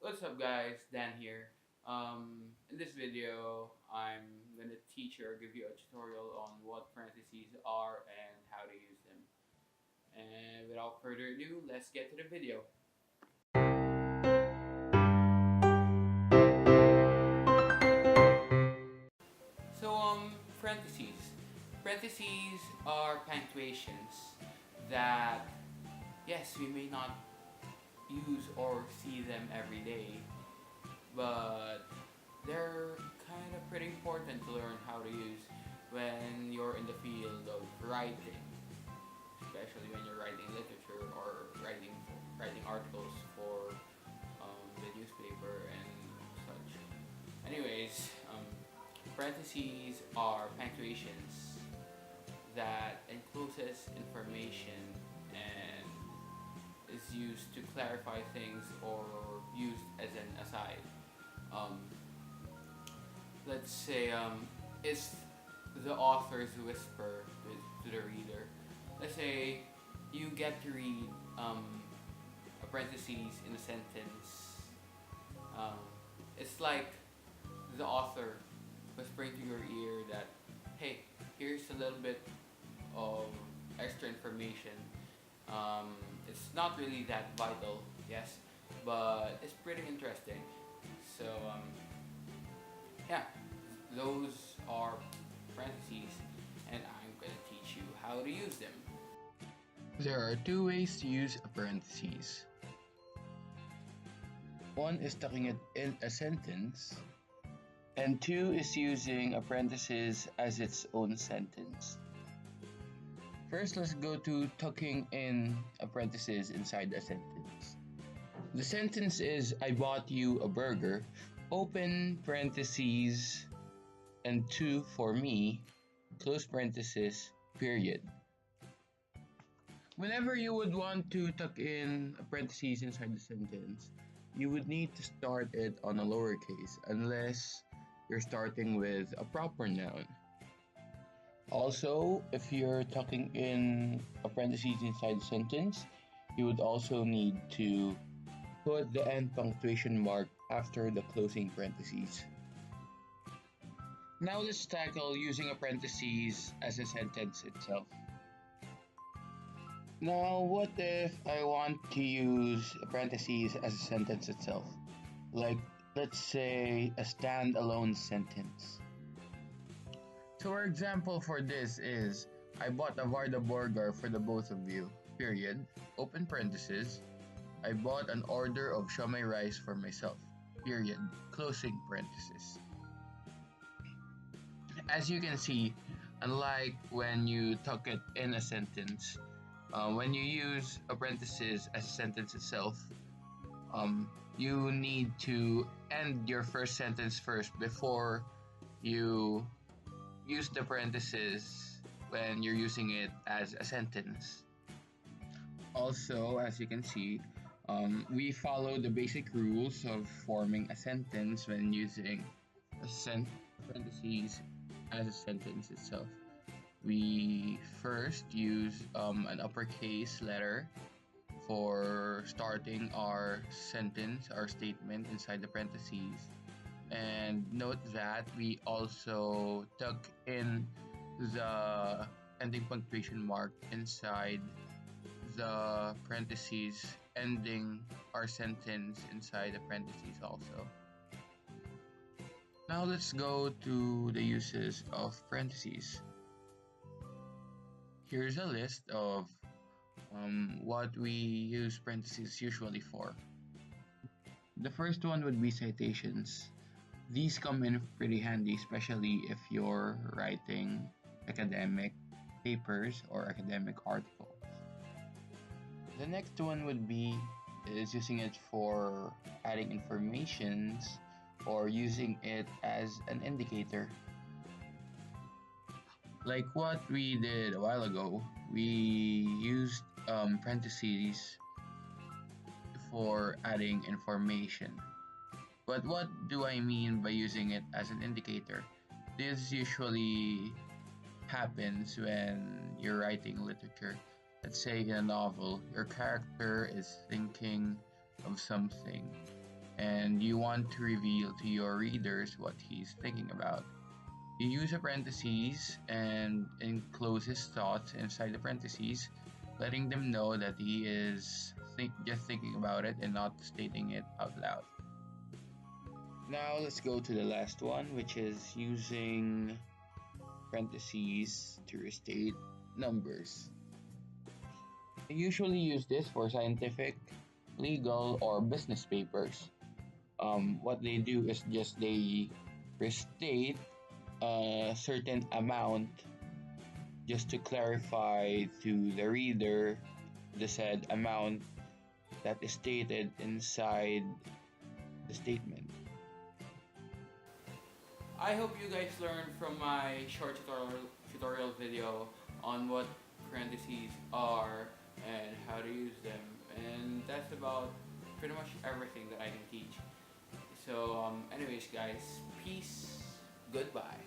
What's up guys, Dan here. In this video, I'm gonna teach you or give you a tutorial on what parentheses are and how to use them. And without further ado, let's get to the video. So, parentheses. Parentheses are punctuations that, yes, we may not use or see them every day, but they're kind of pretty important to learn how to use when you're in the field of writing, especially when you're writing literature or writing articles for the newspaper and such. Anyways, parentheses are punctuations that encloses information and is used to clarify things or used as an aside. Um, let's say it's the author's whisper to the reader. Let's say you get to read a parentheses in a sentence. Um, it's like the author whispering to your ear that, hey, here's a little bit of extra information. It's not really that vital, yes, but it's pretty interesting. So, yeah, those are parentheses, and I'm going to teach you how to use them. There are two ways to use a parentheses. One is tucking it in a sentence, and two is using a parenthesis as its own sentence. First, let's go to tucking in a parenthesis inside a sentence. The sentence is I bought you a burger, open parentheses, and two for me, close parenthesis, period. Whenever you would want to tuck in a parentheses inside the sentence, you would need to start it on a lowercase unless you're starting with a proper noun. Also, if you're tucking in a parentheses inside the sentence, you would also need to put the end punctuation mark after the closing parentheses. Now let's tackle using a parentheses as a sentence itself. Now, what if I want to use a parentheses as a sentence itself? Like, let's say a standalone sentence. So our example for this is, I bought a Varda burger for the both of you, period, open parenthesis. I bought an order of siomai rice for myself, period, closing parenthesis. As you can see, unlike when you tuck it in a sentence, when you use a parenthesis as a sentence itself, you need to end your first sentence first before you use the parenthesis when you're using it as a sentence. Also, as you can see, we follow the basic rules of forming a sentence when using parentheses as a sentence itself. We first use an uppercase letter for starting our sentence, our statement inside the parentheses. And note that we also tuck in the ending punctuation mark inside the parentheses, ending our sentence inside the parentheses also. Now let's go to the uses of parentheses. Here's a list of what we use parentheses usually for. The first one would be citations. These come in pretty handy, especially if you're writing academic papers or academic articles. The next one would be is using it for adding informations or using it as an indicator. Like what we did a while ago, we used parentheses for adding information. But what do I mean by using it as an indicator? This usually happens when you're writing literature. Let's say in a novel, your character is thinking of something and you want to reveal to your readers what he's thinking about. You use a parentheses and enclose his thoughts inside the parentheses, letting them know that he is just thinking about it and not stating it out loud. Now let's go to the last one, which is using parentheses to restate numbers. I usually use this for scientific, legal, or business papers. What they do is just they restate a certain amount just to clarify to the reader the said amount that is stated inside the statement. I hope you guys learned from my short tutorial video on what parentheses are and how to use them. And that's about pretty much everything that I can teach. So anyways guys, peace, goodbye.